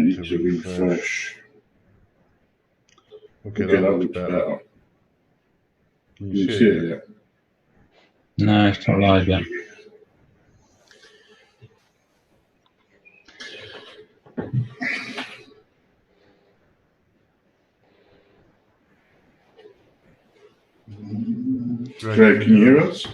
need to refresh. Okay, that looks better. Can you see it yet? No, it's not live yet. Greg, can you hear us?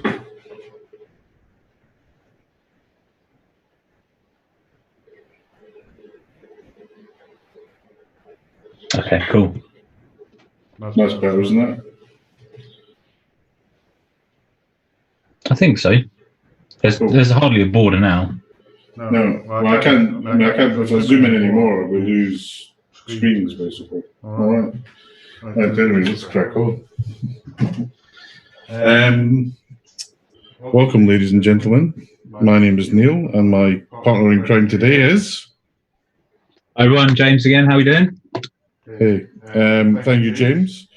Okay, cool. That's better, isn't it? I think so. There's hardly a border now. No, well, I can't. If I zoom in anymore, we lose screens basically. All right. Anyway, let's crack on. Welcome, ladies and gentlemen. My name is Neil, and my partner in crime today is. Hi, everyone. James again. How are we doing? Hey, thank you, James.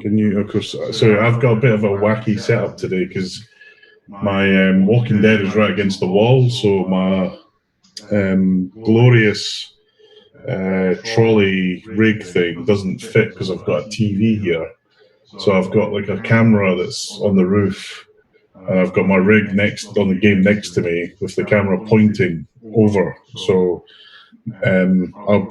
Can you, of course? Sorry, I've got a bit of a wacky setup today because my Walking Dead is right against the wall, so my glorious trolley rig thing doesn't fit because I've got a TV here. So I've got like a camera that's on the roof, and I've got my rig on the game next to me with the camera pointing over. So I'll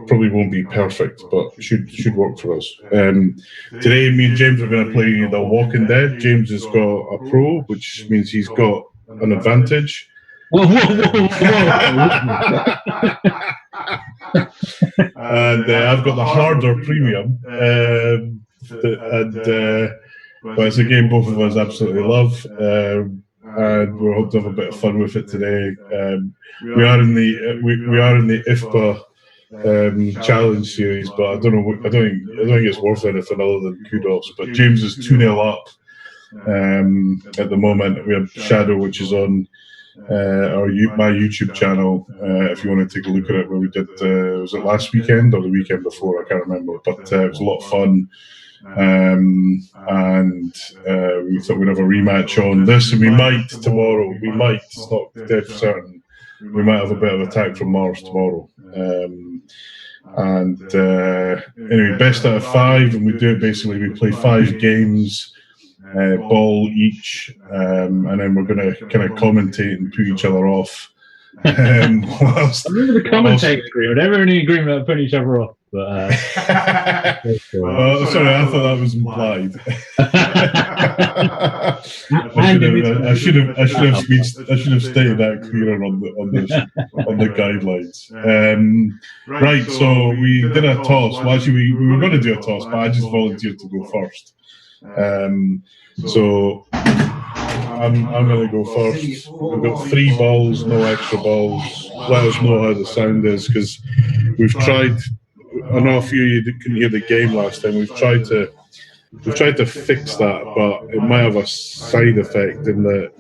probably won't be perfect, but should work for us. Today, me and James are going to play The Walking Dead. James has got a pro, which means he's got an advantage. Whoa. And I've got the harder premium, but it's a game both of us absolutely love, and we're hoping to have a bit of fun with it today. We are in the IFPA challenge series, but I don't think it's worth anything other than kudos. But James is 2-0 up at the moment. We have Shadow, which is on my YouTube channel. If you want to take a look at it, where we did was it last weekend or the weekend before? I can't remember, but it was a lot of fun. And we thought we'd have a rematch on this, and we might tomorrow. We might. It's not dead for certain. We might have a bit of attack from Mars tomorrow. Anyway, best out of 5, and we do it basically. We play 5 games, ball each, and then we're going to kind of commentate and put each other off. I remember the commentating agreement. Everyone in agreement about putting each other off. But, sorry, I thought that was implied. I should have stated that clearer on the guidelines. Right, so we did a toss. Well, actually, we were going to do a toss, but I just volunteered to go first. So I'm going to go first. We've got 3 balls, no extra balls. Let us know how the sound is, because we've tried. I know a few of you couldn't hear the game last time. We've tried to fix that, but it might have a side effect in that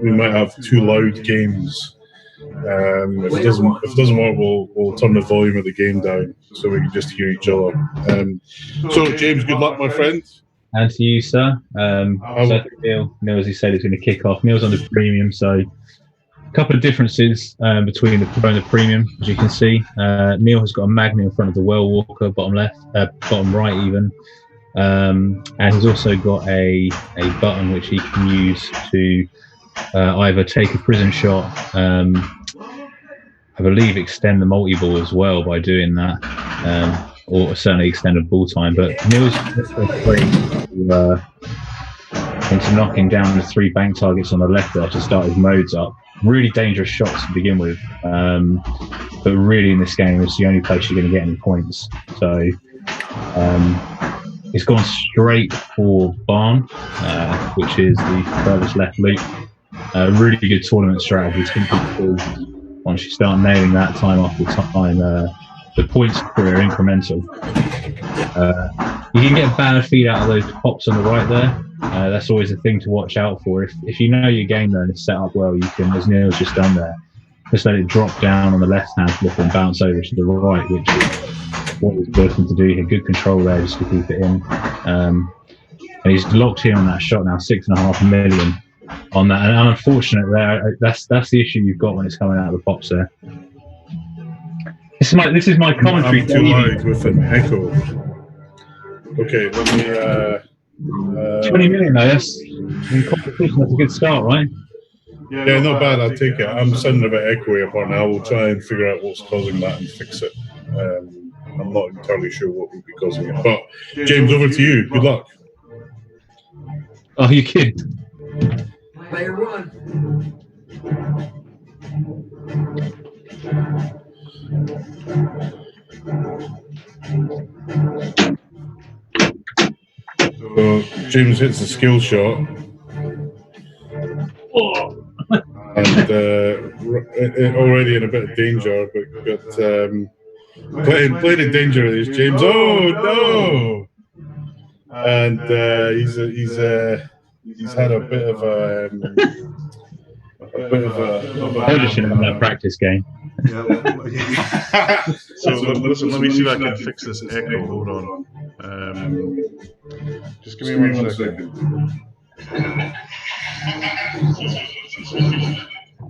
we might have 2 loud games. If it doesn't work, we'll turn the volume of the game down so we can just hear each other. So James, good luck, my friend. And to you, sir. So I think Neil, as he said, is going to kick off. Neil's on the premium, so a couple of differences between the pro and the premium, as you can see. Neil has got a magnet in front of the well walker, bottom right even. And he's also got a button which he can use to either take a prison shot, I believe extend the multi-ball as well by doing that, or certainly extend the ball time. But Neil's into knocking down the 3 bank targets on the left there to start his modes up. Really dangerous shots to begin with, but really in this game it's the only place you're going to get any points. So he's gone straight for Barn, which is the furthest left loop. Really good tournament strategy. Once you start nailing that time after time, the points for are incremental. You can get bad feed out of those pops on the right there. That's always a thing to watch out for. If you know your game there and it's set up well, you can, as Neil's just done there, just let it drop down on the left-hand flip and bounce over to the right, which is what he's working to do here. Good control there just to keep it in. And he's locked in on that shot now, 6.5 million on that. And unfortunately, that's the issue you've got when it's coming out of the pops there. This is my commentary. I'm too loud with an echo. Okay, let me. 20 million though. That's in competition. That's a good start, right? Yeah, not bad. I'll take it. I'm sounding a bit echoey upon now. We'll try and figure out what's causing that and fix it. I'm not entirely sure what would be causing it. But James, over to you. Good luck. Oh, you kidding? Player one. So James hits a skill shot. And already in a bit of danger, but playing in danger is James. Oh no! And he's had a bit of a Publishing in that practice game. So listen, let me see if I can fix this echo. Hold on. Just give me 1 second.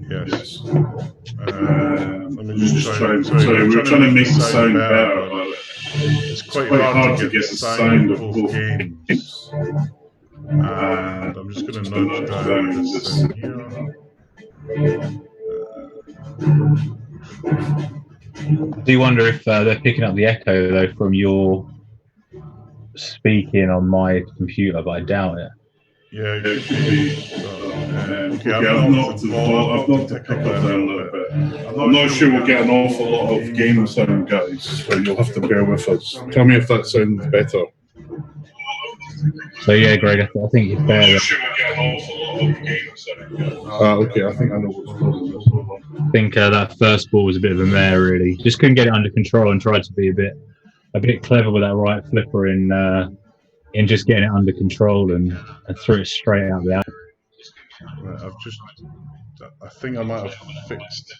Yes. Let me just try. Sorry, we're trying to make the sound better, but it's quite hard to get the sound of both games. And I'm just going to nudge down this thing here. Do you wonder if they're picking up the echo though from your speaking on my computer? But I doubt it. Yeah, it could be. Okay, I've knocked the pickup down a little bit. I'm not sure we'll get an awful lot of game sound, guys, so you'll have to bear with us. Tell me if that sounds better. So yeah, Greg, I think you're fair. Okay, I think I know what's causing this. I think that first ball was a bit of a mare, really. Just couldn't get it under control and tried to be a bit clever with that right flipper in just getting it under control and threw it straight out the out. Right, I think I might have fixed.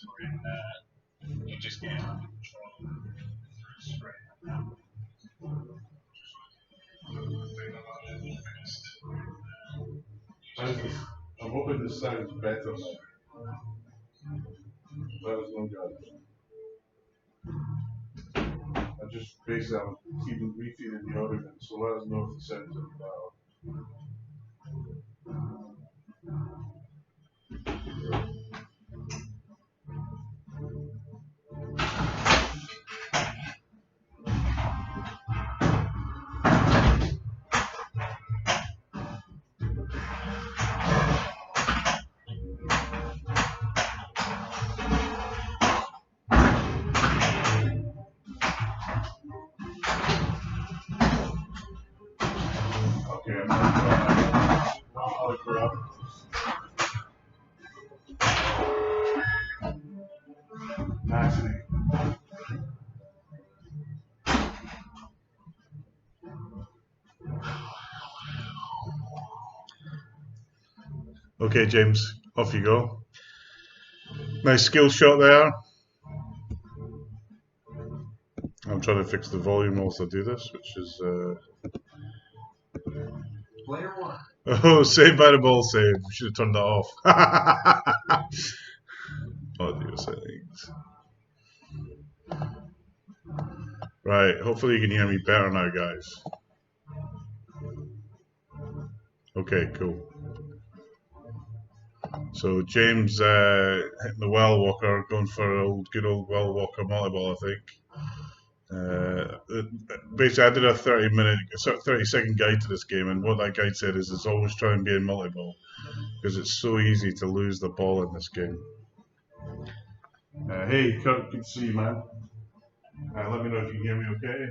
I'm hoping this sounds better now. That was no good. I just basically I'm refeeding the argument, so let us know if the sounds any better. Okay, Okay, James, off you go. Nice skill shot there. I'm trying to fix the volume whilst I do this, which is. Player one. Oh, saved by the ball save. We should have turned that off. Audio settings. Right, hopefully you can hear me better now, guys. Okay, cool. So James hitting the well walker, going for a good old well walker multi-ball, I think. Basically, I did a 30-second guide to this game, and what that guide said is always try and be in multi-ball because it's so easy to lose the ball in this game. Hey, Kurt, good to see you, man. Let me know if you can hear me okay.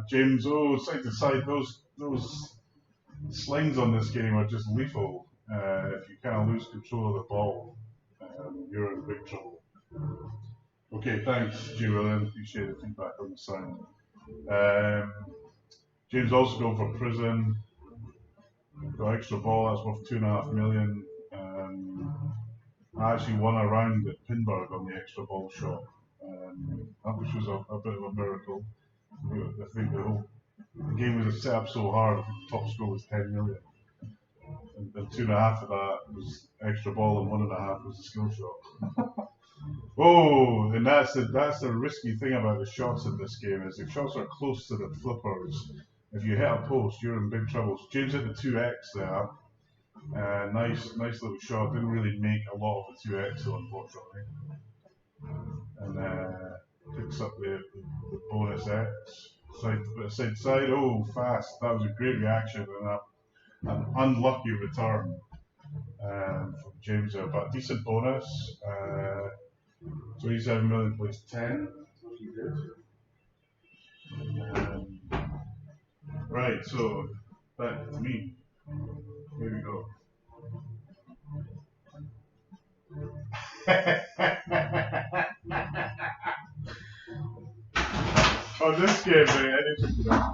James, side to side, those slings on this game are just lethal. If you kind of lose control of the ball, you're in big trouble. Okay, thanks, Julian. Appreciate the feedback on the sound. James also going for prison. Got extra ball, that's worth $2.5 million. I actually won a round at Pinball on the extra ball shot, which was a bit of a miracle. I think the game was set up so hard, I think the top score was 10 million. And 2.5 of that was extra ball and 1.5 was a skill shot. Oh, and that's the risky thing about the shots in this game is if shots are close to the flippers, if you hit a post, you're in big trouble. So James hit the 2x there. Nice little shot. Didn't really make a lot of the 2x unfortunately. And picks up the bonus X. Side to side. Oh, fast. That was a great reaction and an unlucky return from James there, but decent bonus. 27 million plays 10. Looking good. Right, so back to me. Here we go. On this game, man, anything.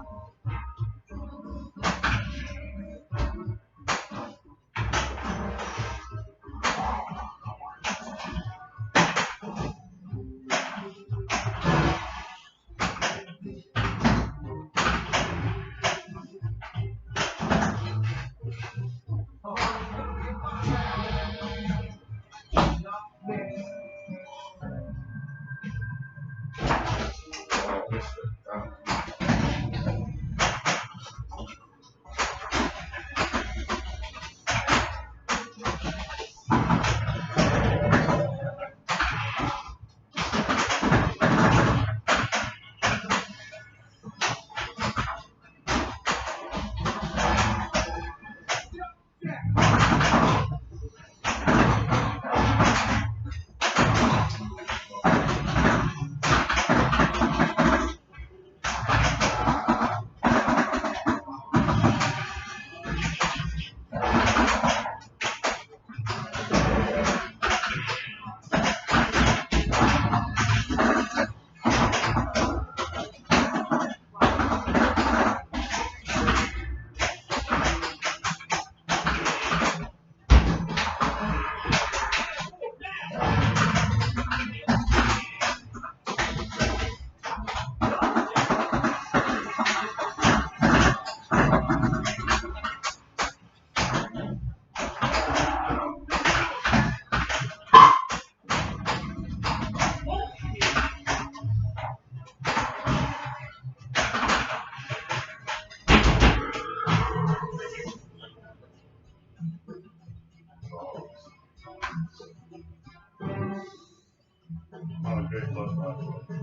Not a great look, actually.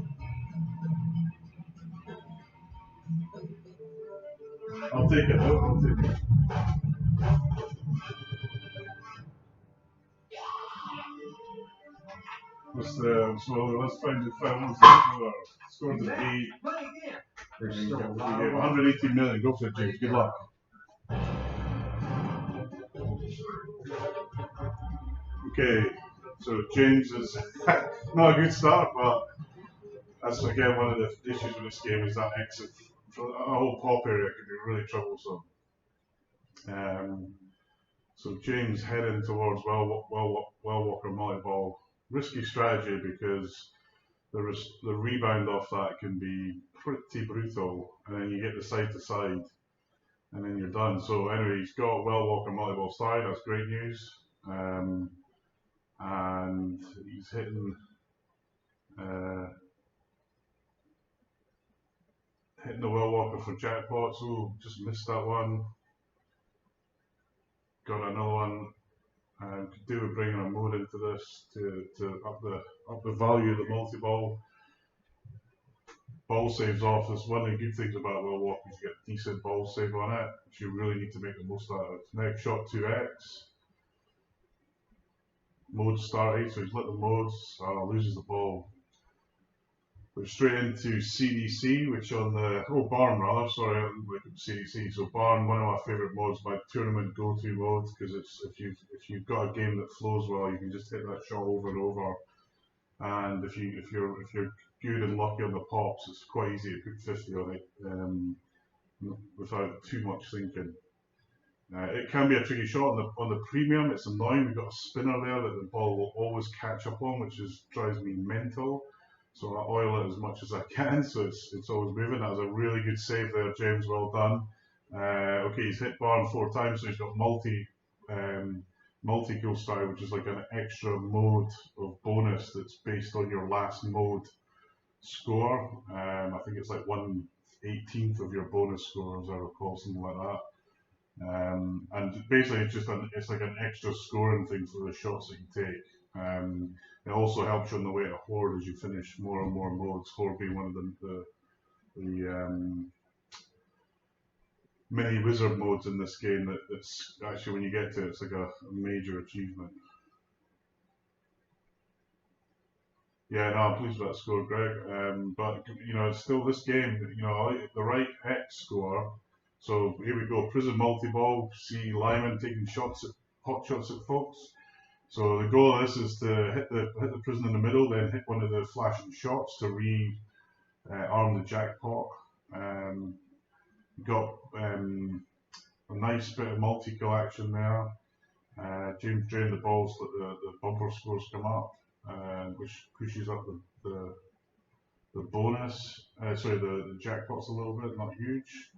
I'll take it. I'll take it. Let's find the final score. Scored the 8. There's And still we a get lot of 118 million. Go for it, James. Good luck. Okay, so James is not a good start, but that's again one of the issues with this game is that exit. A whole pop area can be really troublesome. So James heading towards Walker multi-ball. Risky strategy because the rebound off that can be pretty brutal, and then you get the side to side, and then you're done. So anyway, he's got Walker multi-ball side. That's great news. And he's hitting the Walker for jackpot. So just missed that one. Got another one. Could do with bringing a mode into this to up the value of the multi-ball. Ball saves off. That's one of the good things about Walker is you get a decent ball save on it, which you really need to make the most out of. Next shot 2x. Mode started, so he's lit the modes, loses the ball. We're straight into CDC, which on the Barn rather. Sorry, I didn't look at CDC. So Barn, one of my favourite modes, my tournament go-to modes, because it's if you've got a game that flows well, you can just hit that shot over and over. And if you're good and lucky on the pops, it's quite easy to put 50 on it without too much thinking. It can be a tricky shot on the premium. It's annoying. We've got a spinner there that the ball will always catch up on, which drives me mental. So I oil it as much as I can, so it's always moving. That was a really good save there, James. Well done. Okay, he's hit Barn 4 times, so he's got multi multi-kill style, which is like an extra mode of bonus that's based on your last mode score. I think it's like 1/18th of your bonus score, as I recall, something like that. And basically, it's like an extra scoring thing for the shots that you take. It also helps you on the way to Horde as you finish more and more modes. Horde being one of the many wizard modes in this game that's actually, when you get to it, it's like a major achievement. Yeah, no, I'm pleased with that score, Greg. But you know, it's still this game. You know, the right X score. So here we go. Prison multi-ball. See Lyman taking hot shots at folks. So the goal of this is to hit the prison in the middle, then hit one of the flashing shots to arm the jackpot. Got a nice bit of multi-kill action there. James drained the balls, but the bumper scores come up, which pushes up the bonus. The jackpot's a little bit, not huge.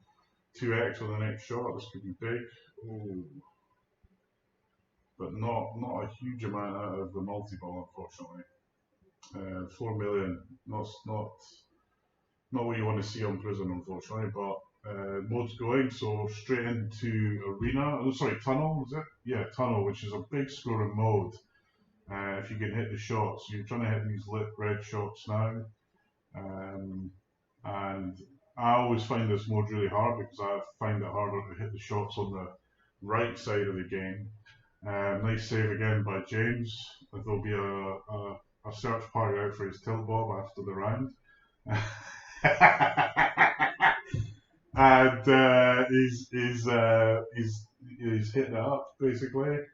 2x on the next shot. This could be big. Ooh. But not a huge amount out of the multi-ball, unfortunately. 4 million, not what you want to see on Prison, unfortunately. But mode's going, so straight into Arena. Oh, sorry, Tunnel, is it? Yeah, Tunnel, which is a big scoring mode. If you can hit the shots, so you're trying to hit these lit red shots now. And I always find this mode really hard because I find it harder to hit the shots on the right side of the game. Nice save again by James. There'll be a search party out for his tilt bob after the round. And he's hitting it up basically.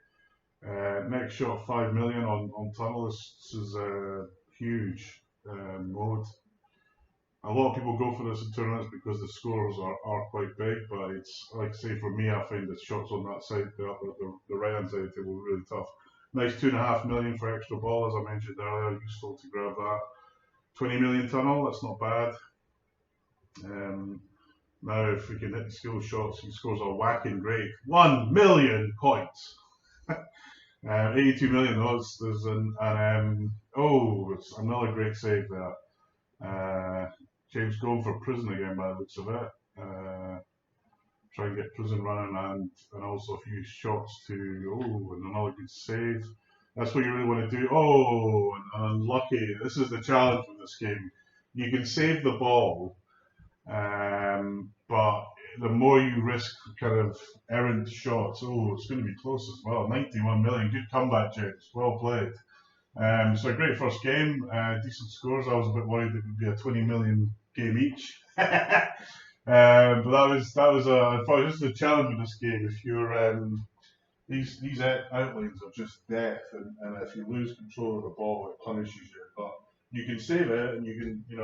Next shot 5 million on Tunnel. This is a huge mode. A lot of people go for this in tournaments because the scores are quite big, but it's, like I say, for me, I find the shots on that side, the right hand side of the table, really tough. Nice 2.5 million for extra ball, as I mentioned earlier, useful to grab that. 20 million Tunnel, that's not bad. Now, if we can hit the skill shots, he scores a whacking great 1 million points. 82 million, it's another great save there. James going for Prison again by the looks of it. Try and get Prison running and also a few shots and another good save. That's what you really want to do. Oh, and unlucky. This is the challenge with this game. You can save the ball, but the more you risk kind of errant shots, it's going to be close as well. 91 million, good comeback, James. Well played. So a great first game, decent scores. I was a bit worried it would be a 20 million game each. But that was just the challenge with this game. If you're these outlines are just death, and if you lose control of the ball, it punishes you. But you can save it, and you can, you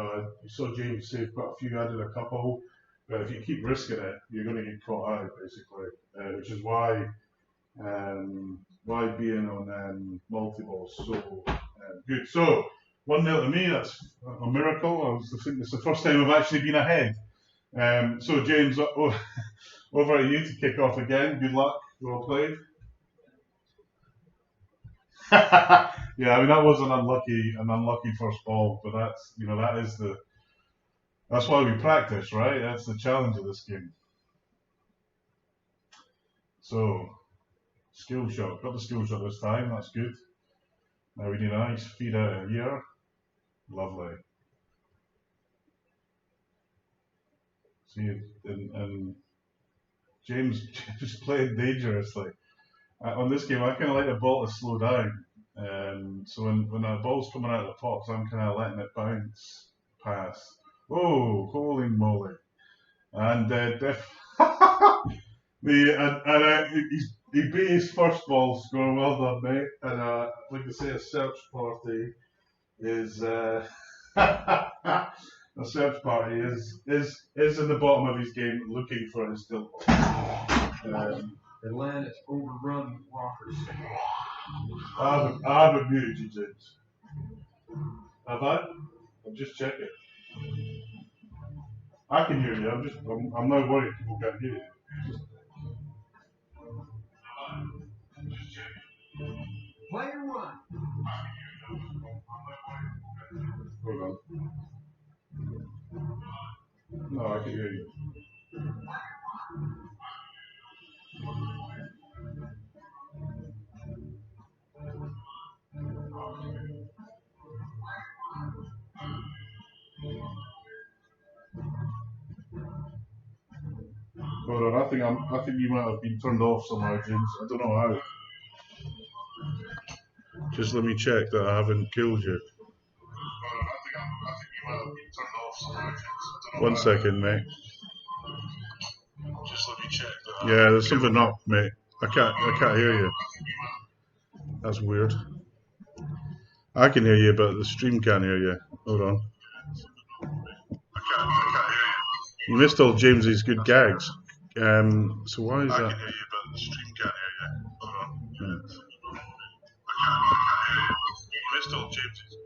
saw James save quite a few, added a couple. But if you keep risking it, you're going to get caught out, basically, which is why being on multi-ball is so good. So 1-0 to me, that's a miracle. I think it's the first time I've actually been ahead. So James, over to you to kick off again. Good luck. Well played. Yeah, I mean that was an unlucky first ball, but that's why we practice, right? That's the challenge of this game. So, skill shot. Got the skill shot this time. That's good. Now we need a nice feed out of here. Lovely. See, and James just played dangerously. On this game, I kind of like the ball to slow down. So when the ball's coming out of the pops, I'm kind of letting it bounce past. Oh, holy moly! And he beat his first ball score. Well done, mate. And I'd like to say a search party is a search party is in the bottom of his game looking for his tilt ball. Atlanta's overrun with rockers. I haven't muted you, James. Have I? I'm just checking. I can hear you. I'm not worried people can't hear you. No, I can hear you. Hold on, I think you might have been turned off somehow, James. I don't know how. Just let me check that I haven't killed you. One second, mate. Just let me check that. Yeah, there's something up, mate. I can't hear you. That's weird. I can hear you, but the stream can't hear you. Hold on. I can't hear you. You missed all James's good gags. So why is that? I can hear you, but the stream can't hear you. Hold on. You missed all James's.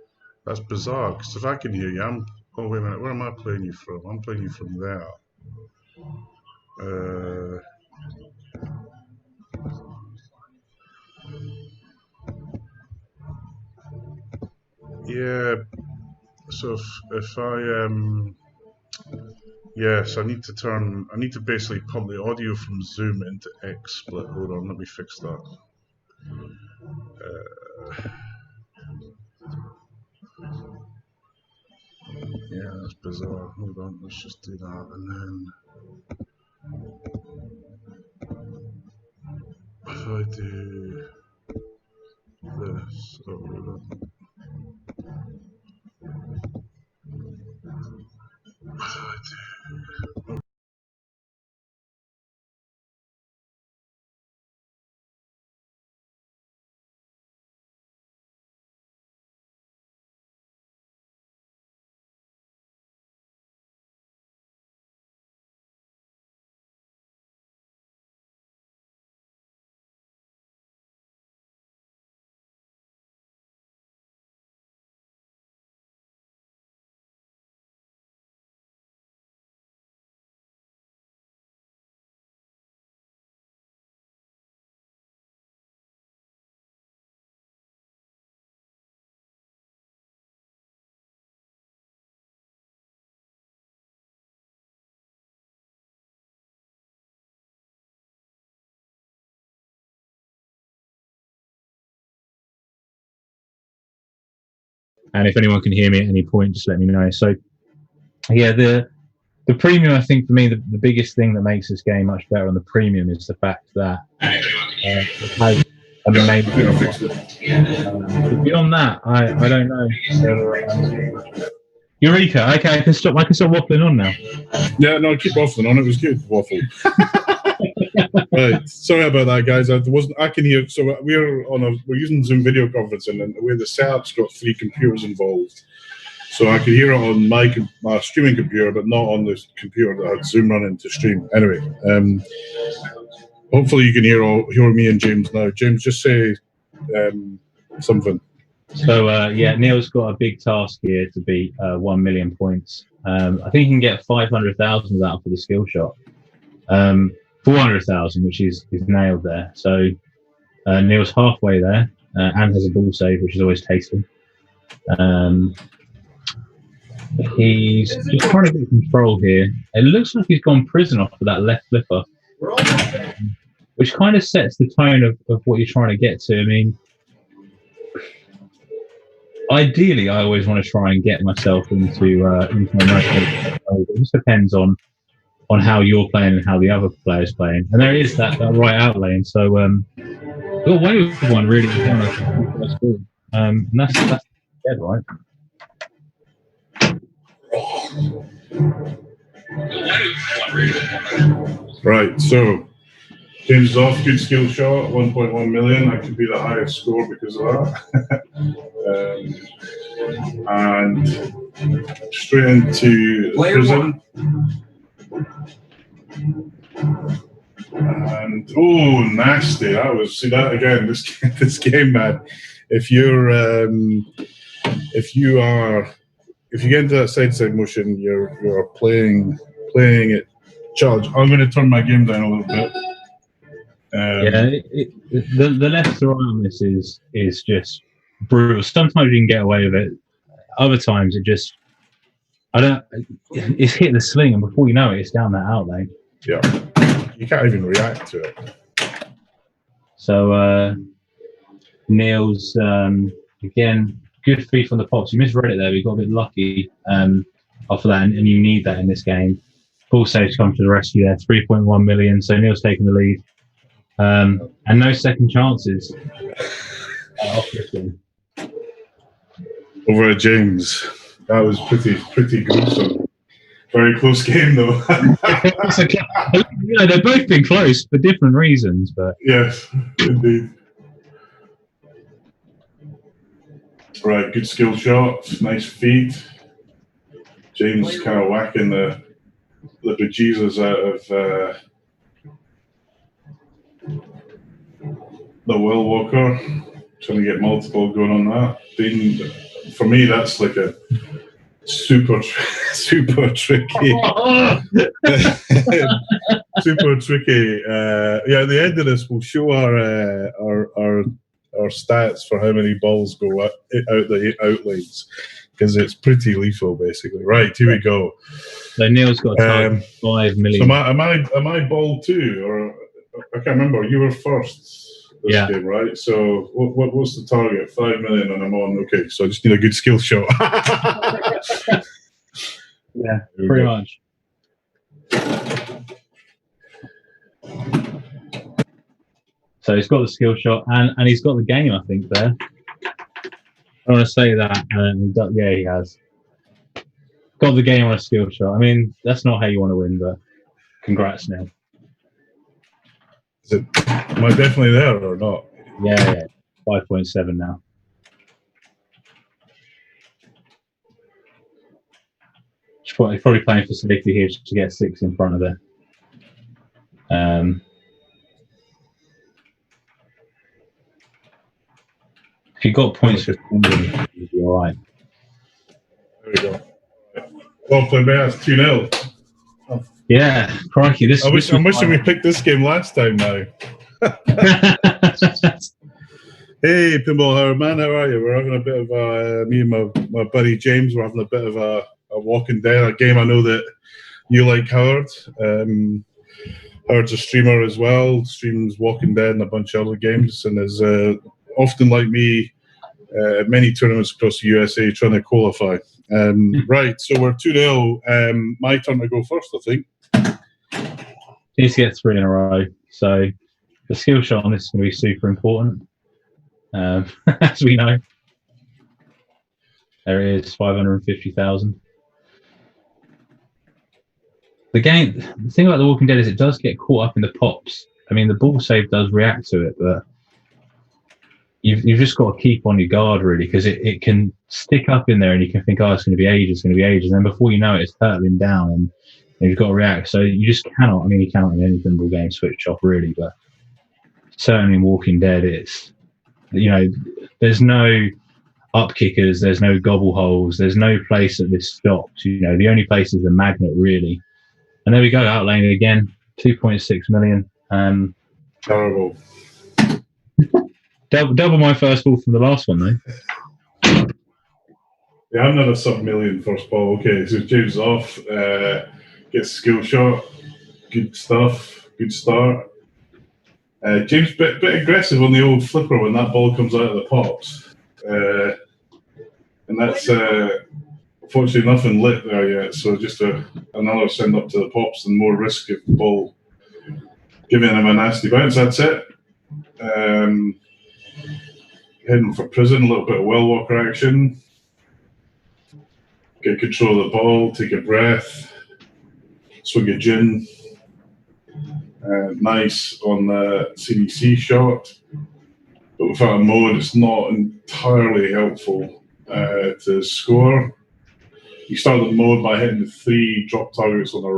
That's bizarre, because if I can hear you, oh, wait a minute. Where am I playing you from? I'm playing you from there. Yeah. So if I yes, I need to basically pump the audio from Zoom into XSplit. Hold on, let me fix that. Yeah, that's bizarre. Hold on, let's just do that, and then if I do this, oh, hold on. If I do. And if anyone can hear me at any point, just let me know. So, yeah, the premium, I think for me, the biggest thing that makes this game much better on the premium is the fact that it has a main. But beyond that, I don't know. Eureka! Okay, I can stop waffling on now. Yeah, no, keep waffling on. It was good waffle. Right, sorry about that, guys. I can hear. So we're using Zoom video conferencing, and where the setup's got 3 computers involved. So I could hear it on my streaming computer, but not on the computer that had Zoom running to stream. Anyway, hopefully you can hear me and James now. James, just say something. So yeah, Neil's got a big task here to beat 1 million points. I think he can get 500,000 of that for the skill shot. 400,000, which is nailed there. So Neil's halfway there, and has a ball save, which is always tasty. He's just trying to get control here. It looks like he's gone prison off of that left flipper, which kind of sets the tone of what you're trying to get to. I mean, ideally, I always want to try and get myself into a nice. It just depends on how you're playing and how the other player's playing. And there is that right out lane. So got away with one really. And that's dead, right? Right, so James is off, good skill shot, 1.1 million. That could be the highest score because of that. And straight into prison. And oh, nasty! See that again. This game, man. If you get into that side motion, you're playing it charge. I'm going to turn my game down a little bit. The left to right on this is just brutal. Sometimes you can get away with it. Other times I don't. It's hit the sling, and before you know it, it's down that out lane. Yeah. You can't even react to it. So Neil's again good feed from the pops. You misread it there, but you got a bit lucky off of that, and you need that in this game. Full saves come to the rescue there. 3.1 million. So Neil's taking the lead, and no second chances off this one. Over at James. That was pretty gruesome. Very close game though. They've both been close for different reasons, but yes, indeed. Right, good skill shot, nice feed. James kind of whacking the bejesus out of the Will Walker, trying to get multiple going on that. For me, that's like a super tricky. Super tricky. Yeah, at the end of this, we'll show our stats for how many balls go out the outlanes, because it's pretty lethal, basically. Right, here we go. So Neil's got a 5 million. So am I ball two, or I can't remember? You were first this game, right? So what's the target? 5 million, and I'm on. Okay, so I just need a good skill shot. Yeah, pretty much. So he's got the skill shot, and he's got the game, I think, there. I want to say that. Yeah, he has. Got the game on a skill shot. I mean, that's not how you want to win, but congrats, Neil. Am I definitely there or not? Yeah. 5.7 now. He's probably playing for safety here to get 6 in front of it. If you got points for Pinball, you'll be all right. There we go. Well played, man. That's 2-0. Yeah, crikey. I'm wishing we picked this game last time now. Hey, Pinball Howard, man, how are you? We're having a bit of me and my buddy James, we're having a bit of a Walking Dead, a game I know that you like, Howard. Howard's a streamer as well, streams Walking Dead and a bunch of other games, and is often like me at many tournaments across the USA trying to qualify. Right, so we're 2-0. My turn to go first, I think. Needs to get 3 in a row. So the skill shot on this is going to be super important, as we know. There it is, 550,000. The thing about The Walking Dead is it does get caught up in the pops. I mean, the ball save does react to it, but you've just got to keep on your guard, really, because it can stick up in there and you can think, oh, it's going to be ages, and then before you know it, it's hurtling down and you've got to react. So you just cannot, I mean, you cannot in any pinball game switch off, really, but certainly in Walking Dead, it's, there's no up kickers, there's no gobble holes, there's no place that this stops. The only place is the magnet, really. And there we go, outlane again, 2.6 million. Terrible. Double my first ball from the last one, though. Yeah, I'm not a sub-million first ball. Okay, so James off, gets skill shot, good stuff, good start. James bit aggressive on the old flipper when that ball comes out of the pops. And that's unfortunately nothing lit there yet, so just another send up to the pops and more risk of the ball giving him a nasty bounce. That's it. Heading for prison, a little bit of well walker action. Get control of the ball, take a breath, swing a gin. Nice on the CDC shot, but without a mode, it's not entirely helpful to score. You start the mode by hitting the 3 drop targets on the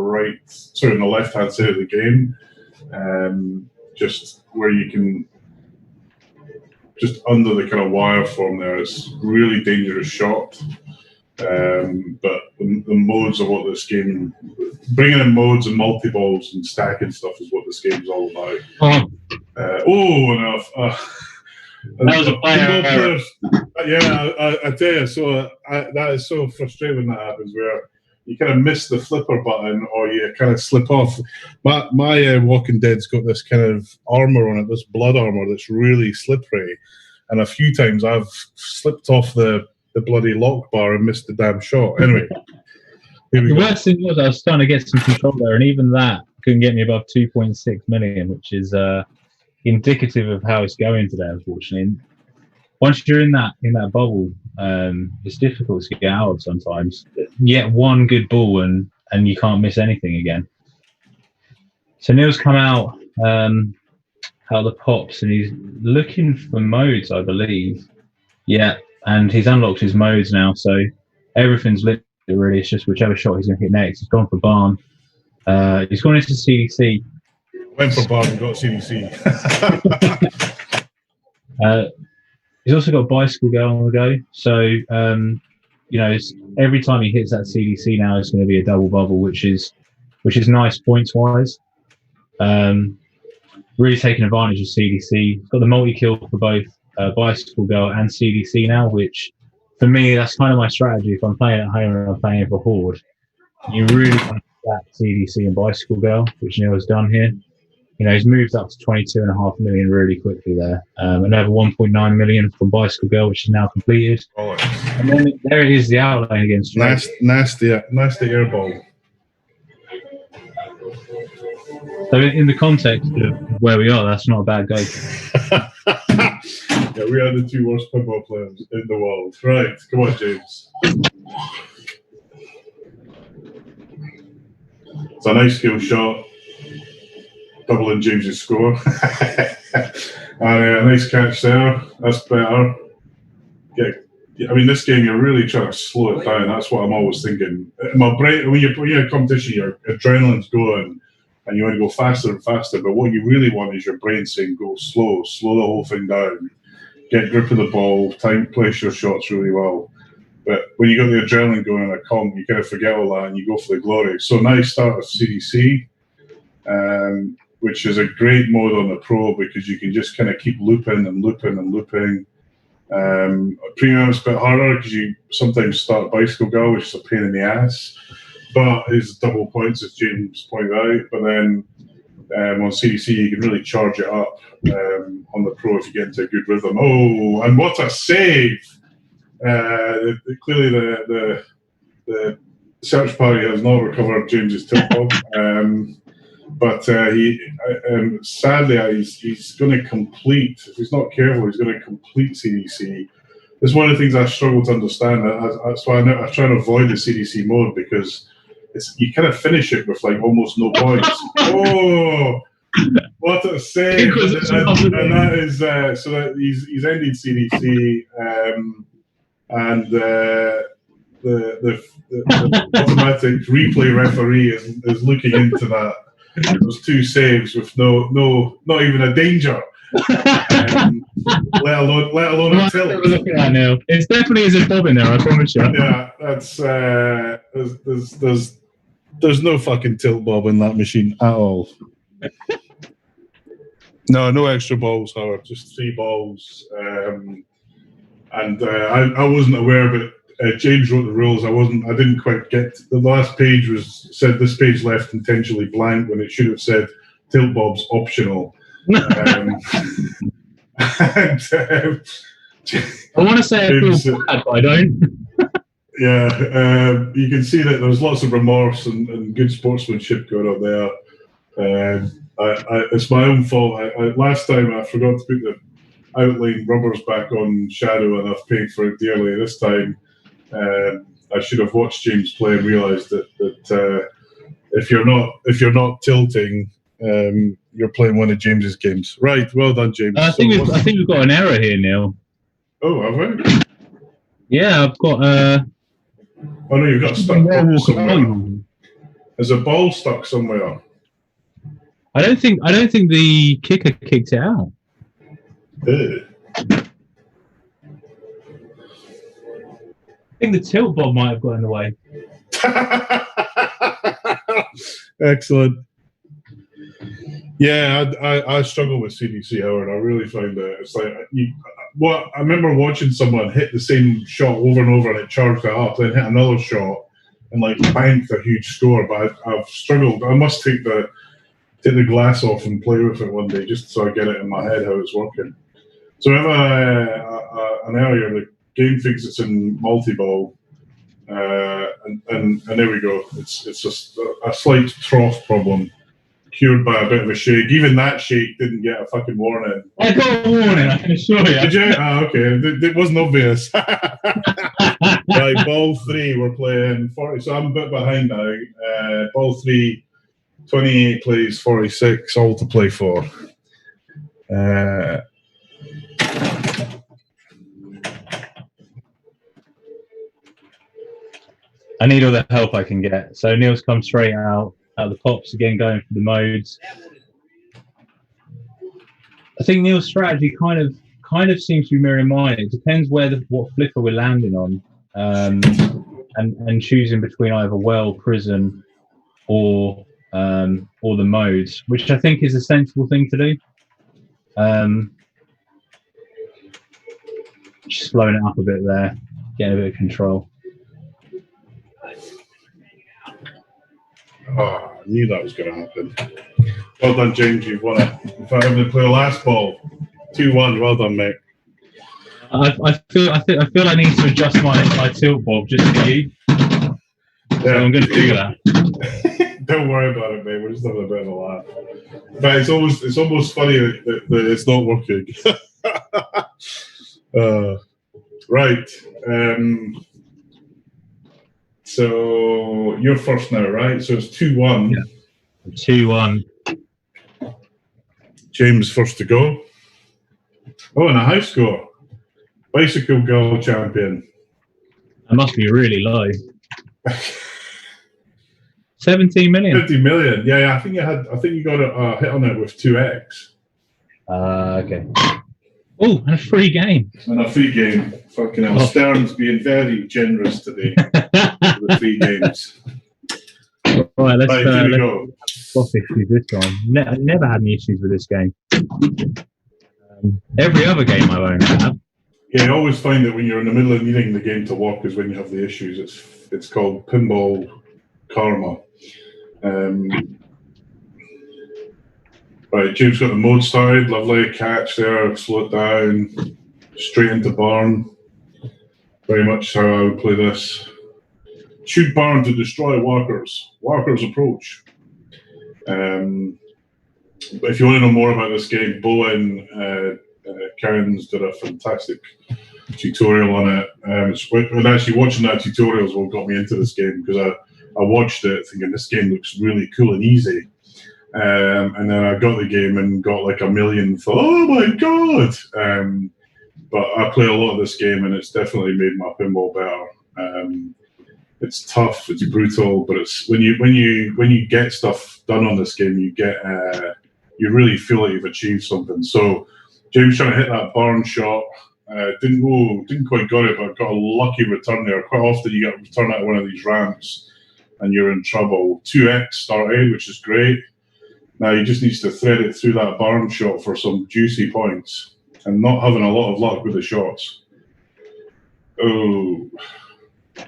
left-hand side of the game, just where you can, just under the kind of wire form there. It's a really dangerous shot. But the modes are what this game, bringing in modes and multi-balls and stacking stuff is what this game's all about. That was a player. Yeah, I tell you, so that is so frustrating when that happens, where kind of miss the flipper button, or you kind of slip off. My Walking Dead's got this kind of armor on it, this blood armor that's really slippery, and a few times I've slipped off the bloody lock bar and missed the damn shot. Anyway, the worst thing was I was starting to get some control there, and even that couldn't get me above 2.6 million, which is indicative of how it's going today, unfortunately. Once you're in that bubble, it's difficult to get out of sometimes. You get one good ball and you can't miss anything again. So Neil's come out of the pops and he's looking for modes, I believe. Yeah, and he's unlocked his modes now, so everything's lit really. It's just whichever shot he's going to hit next. He's gone for barn. He's gone into CDC. Went for barn and got CDC. He's also got bicycle girl on the go, so every time he hits that CDC now, it's going to be a double bubble, which is nice points wise. Really taking advantage of CDC. He's got the multi kill for both bicycle girl and CDC now, which for me that's kind of my strategy. If I'm playing at home and I'm playing for Horde, you really want to that CDC and bicycle girl, which Neil has done here. He's moved up to 22.5 million really quickly there. Another 1.9 million from Bicycle Girl, which is now completed. Oh, and then there it is, the outlane against Drake. Nasty air ball. So in the context of where we are, that's not a bad go. Yeah, we are the two worst pinball players in the world. Right, come on, James. It's a nice skill shot. Doubling James's score. And a nice catch there. That's better. This game, you're really trying to slow it down. That's what I'm always thinking. My brain, when you're in a competition, your adrenaline's going, and you want to go faster and faster. But what you really want is your brain saying, go slow the whole thing down. Get grip of the ball, place your shots really well. But when you got the adrenaline going in a comp, you kind of forget all that and you go for the glory. So nice start with CDC. Which is a great mode on the Pro because you can just kind of keep looping and looping and looping. Premium is a bit harder because you sometimes start Bicycle Girl, which is a pain in the ass, but it's double points, as James pointed out. But then on CDC, you can really charge it up on the Pro if you get into a good rhythm. Oh, and what a save! Clearly, the search party has not recovered James's tip bomb. But sadly, he's going to complete. If he's not careful, he's going to complete CDC. It's one of the things I struggle to understand. That's why I try to avoid the CDC mode because you kind of finish it with like almost no points. Oh, what a save! And that is so that he's ended CDC and. The automatic replay referee is looking into that. Those two saves with not even a danger, let alone a tilt. Look at that now. It's definitely is a bob in there. I promise you. Yeah, that's there's no fucking tilt bob in that machine at all. No extra balls, however, just 3 balls. And I wasn't aware, but James wrote the rules. I didn't quite get the last page said this page left intentionally blank when it should have said tilt bob's optional. I want to say I feel bad, but I don't. Yeah, you can see that there's lots of remorse and good sportsmanship going on there. It's my own fault. Last time I forgot to put the outline rubbers back on Shadow, and I've paid for it dearly. This time, I should have watched James play and realised that if you're not tilting, you're playing one of James's games. Right, well done, James. I think we've got an error here, Neil. Oh, have we? Yeah, I've got. Oh no, you've got stuck somewhere. There's a ball stuck somewhere. I don't think the kicker kicked it out. I think the tilt bob might have got in the way. Excellent. Yeah, I struggle with CDC, Howard. I really find that it's like I remember watching someone hit the same shot over and over, and it charged it up, then hit another shot, and like banked a huge score. But I've struggled. I must take the glass off and play with it one day just so I get it in my head how it's working. So I have an area, the game thinks it's in multi-ball, and there we go. It's just a slight trough problem, cured by a bit of a shake. Even that shake didn't get a fucking warning. I got a warning, I can assure you. Did you? Okay. It wasn't obvious. Right, ball 3, we're playing 40, so I'm a bit behind now. Ball 3, 28 plays, 46, all to play for. I need all the help I can get. So Neil's come straight out of the pops again, going for the modes. I think Neil's strategy kind of seems to be mirroring mine. It depends what flipper we're landing on, and choosing between either well, prison, or the modes, which I think is a sensible thing to do. Just slowing it up a bit there, getting a bit of control. Oh, I knew that was going to happen. Well done, James. You've won it. If I have to play the last ball, 2-1. Well done, mate. I feel I need to adjust my tilt bob just for you. Yeah, so I'm going to do that. Don't worry about it, mate. We're just having a bit of a laugh. But it's almost funny that it's not working. Right. So you're first now, right? So it's 2-1. Yeah. 2-1. James first to go. Oh, and a high score. Bicycle girl champion. That must be really low. 17 million. 50 million. Yeah, I think you got a hit on it with 2x. Okay. Oh, and a free game. And a free game. Fucking hell. Stern's being very generous today with the free games. Right, let's go. Stop issues this time. I never had any issues with this game. Every other game I won't have. Yeah, I always find that when you're in the middle of needing the game to work is when you have the issues. It's called pinball karma. Right, James got the mode started. Lovely catch there. Slow it down. Straight into barn. Very much how I would play this. Shoot barn to destroy walkers. Walkers approach. But if you want to know more about this game, Bowen Cairns did a fantastic tutorial on it. And actually watching that tutorial is what got me into this game, because I watched it thinking this game looks really cool and easy. And then I got the game and got like a million thought, oh my god! But I play a lot of this game and it's definitely made my pinball better. It's tough, it's brutal, but it's when you get stuff done on this game, you really feel like you've achieved something. So James trying to hit that barn shot, didn't quite got it, but got a lucky return there. Quite often you get a return out of one of these ramps and you're in trouble. 2x started, which is great. Now he just needs to thread it through that barn shot for some juicy points, and not having a lot of luck with the shots. Oh,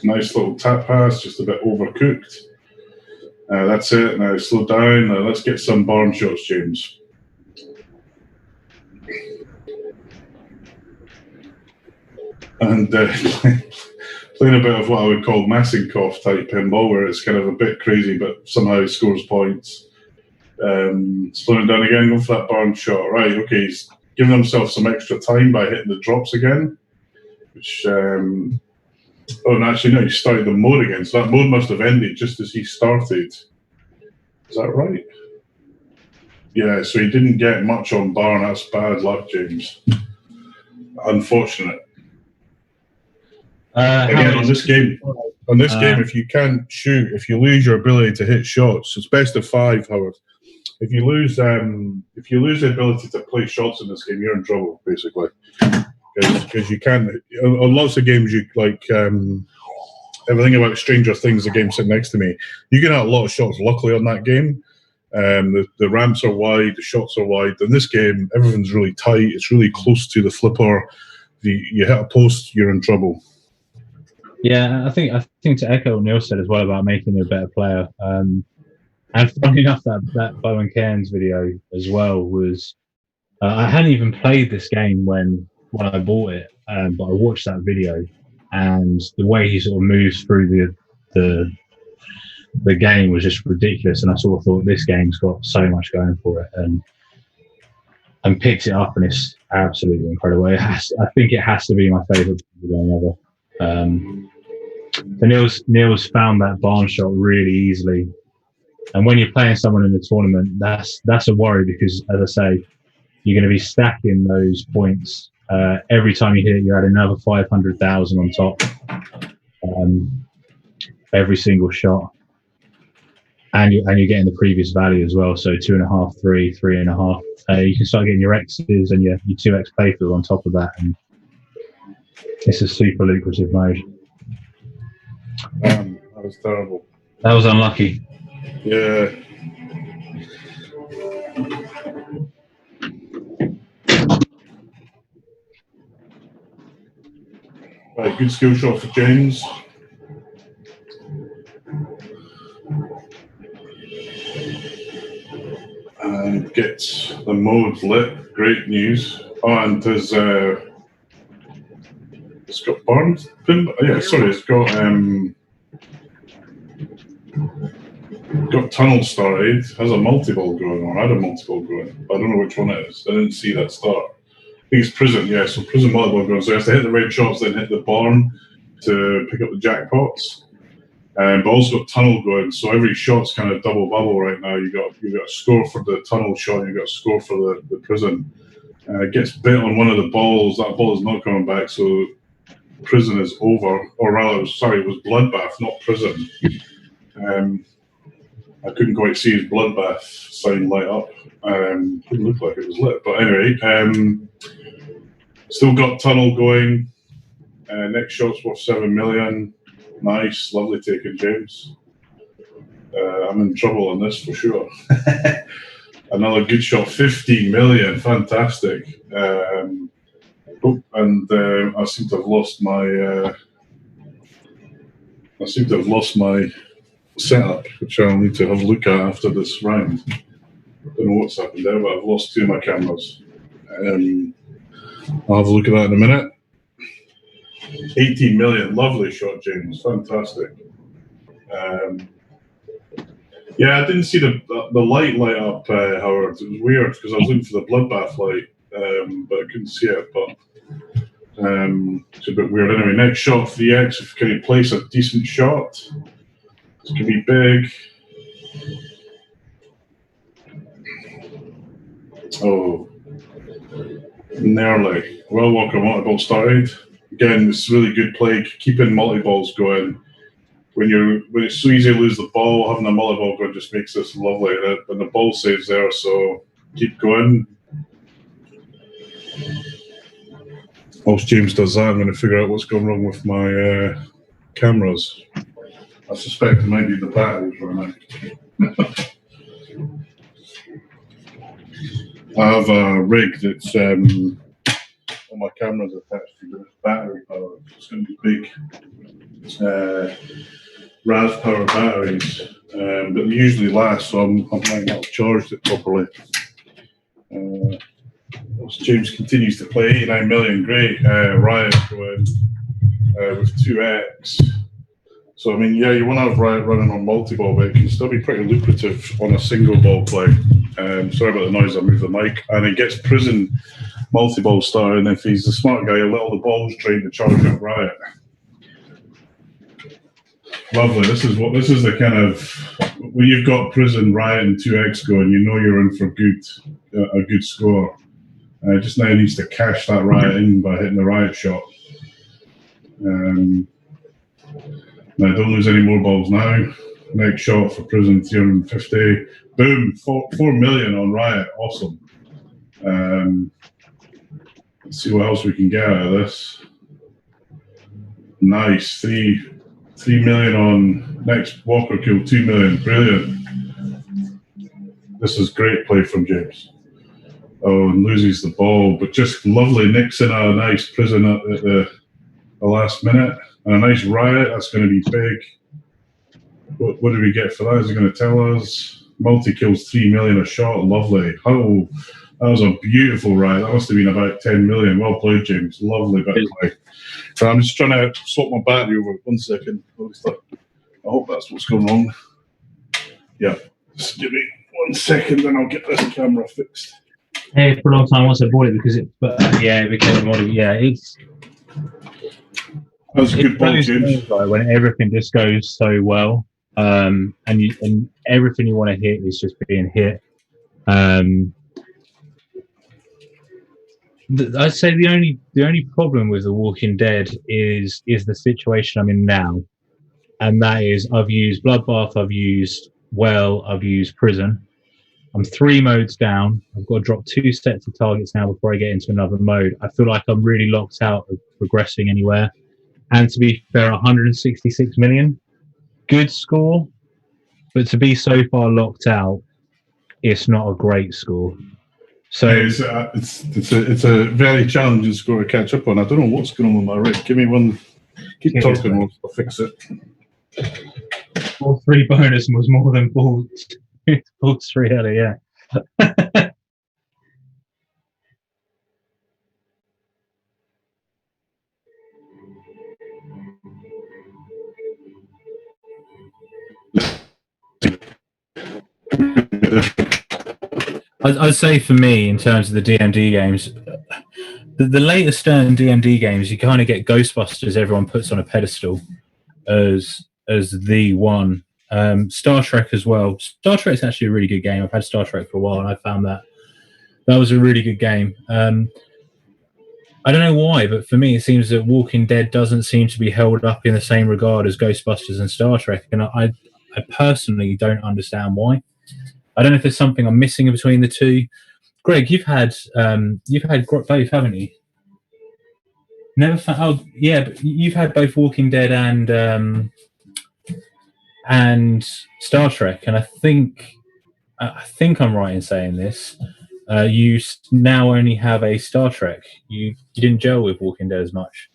nice little tap pass, just a bit overcooked. That's it. Now slow down. Now let's get some barn shots, James. And playing a bit of what I would call Massenkoff type pinball, where it's kind of a bit crazy, but somehow scores points. Slowing down again, going for that barn shot. Right, okay, he's giving himself some extra time by hitting the drops again. Which, oh, and actually, no, he started the mode again. So that mode must have ended just as he started. Is that right? Yeah, so he didn't get much on barn. That's bad luck, James. Unfortunate. Again, on this game, if you can't shoot, if you lose your ability to hit shots, it's best of 5, Howard. If you lose the ability to play shots in this game, you're in trouble, basically. Because you can't, on lots of games, you like everything about Stranger Things, the game sitting next to me, you get out a lot of shots, luckily, on that game. The ramps are wide, the shots are wide. In this game, everything's really tight, it's really close to the flipper. You hit a post, you're in trouble. Yeah, I think to echo what Neil said as well about making you a better player. And funny enough, that Bow and Cairns video as well was I hadn't even played this game when I bought it, but I watched that video, and the way he sort of moves through the the game was just ridiculous. And I sort of thought this game's got so much going for it, and picked it up, and it's absolutely incredible. I think it has to be my favourite game ever. So Neil's found that barn shot really easily, and when you're playing someone in a tournament, that's a worry because, as I say, you're going to be stacking those points. Every time you hit it, you're adding another 500,000 on top. Every single shot, and you're getting the previous value as well. So 2.5, 3, 3.5. You can start getting your X's and your 2x playthrough on top of that, and it's a super lucrative mode. That was terrible. That was unlucky. Yeah. Right, good skill shot for James. And gets the mode lit. Great news. Oh, and there's it's got Barnes Pinball. Yeah, sorry, it's got tunnel started. Has a multi-ball going, or had a multi-ball going. I don't know which one it is. I didn't see that start. I think it's prison. Yeah, so prison multi-ball going. So you have to hit the red shots, then hit the barn to pick up the jackpots. But also got tunnel going, so every shot's kind of double bubble right now. You got a score for the tunnel shot, you got a score for the prison. It gets bit on one of the balls. That ball is not coming back, so prison is over. Or rather, it was bloodbath, not prison. I couldn't quite see his bloodbath sign light up. Didn't look like it was lit, but anyway, still got tunnel going. Next shot's worth 7 million. Nice, lovely taken, James. I'm in trouble on this for sure. Another good shot, 15 million, fantastic. And I seem to have lost my setup, which I'll need to have a look at after this round. I don't know what's happened there, but I've lost 2 of my cameras. I'll have a look at that in a minute. 18 million, lovely shot, James, fantastic. Yeah, I didn't see the light up, Howard. It was weird because I was looking for the bloodbath light, but I couldn't see it. But it's a bit weird. Anyway, next shot, 3x. Can you place a decent shot? This could be big. Oh, nearly. Well, Walker multi-ball started. Again, it's really good play. Keeping multi-balls going. When it's so easy to lose the ball, having a multi-ball going just makes this lovely. And the ball saves there, so keep going. Whilst James does that, I'm going to figure out what's gone wrong with my cameras. I suspect it might be the batteries right now. I have a rig that's all my cameras attached to this battery power. It's going to be big RAS power batteries, but they usually last, so I might not have charged it properly. James continues to play 89 million. Great. Riot going with 2x. So, I mean, yeah, you want to have Riot running on multi-ball, but it can still be pretty lucrative on a single ball play. Sorry about the noise, I moved the mic. And it gets prison multi-ball started, and if he's the smart guy, he'll let all the balls train to charge up Riot. Lovely. This is the kind of, when you've got prison, Riot, and 2x going, you know you're in for a good score. Just now he needs to cash that Riot in by hitting the Riot shot. Now don't lose any more balls now. Next shot for prison, 350. Boom, 4 million on Riot. Awesome. Let's see what else we can get out of this. Nice. 3 million on next Walker kill, 2 million. Brilliant. This is great play from James. Oh, and loses the ball, but just lovely nicks in a nice prison at the last minute. And a nice riot, that's going to be big. What do we get for that? Is it going to tell us? Multi-kills 3 million a shot, lovely. Oh, that was a beautiful riot. That must have been about 10 million. Well played, James. Lovely bit of play. So I'm just trying to swap my battery over. 1 second. I hope that's what's going on. Yeah, just give me 1 second and I'll get this camera fixed. Hey, for a long time once I bought it because it became a model. Yeah, it's That was a good ball, those James. things, like, when everything just goes so well, and everything you want to hit is just being hit. I'd say the only problem with The Walking Dead is the situation I'm in now, and that is I've used Bloodbath, I've used Well, I've used Prison. I'm 3 modes down. I've got to drop 2 sets of targets now before I get into another mode. I feel like I'm really locked out of progressing anywhere. And to be fair, 166 million, good score, but to be so far locked out, it's not a great score. So it's a very challenging score to catch up on. I don't know what's going on with my rig. Give me one. Keep talking, I'll fix it. Ball 3 bonus was more than ball 3 earlier, yeah. I'd say for me, in terms of the DMD games, the later Stern DMD games, you kind of get Ghostbusters. Everyone puts on a pedestal as the one. Star Trek as well. Star Trek's actually a really good game. I've had Star Trek for a while, and I found that was a really good game. I don't know why, but for me, it seems that Walking Dead doesn't seem to be held up in the same regard as Ghostbusters and Star Trek, and I personally don't understand why. I don't know if there's something I'm missing in between the two. Greg, you've had both, haven't you? Never found. Oh, yeah, but you've had both Walking Dead and Star Trek, and I think I'm right in saying this. You now only have a Star Trek. You didn't gel with Walking Dead as much.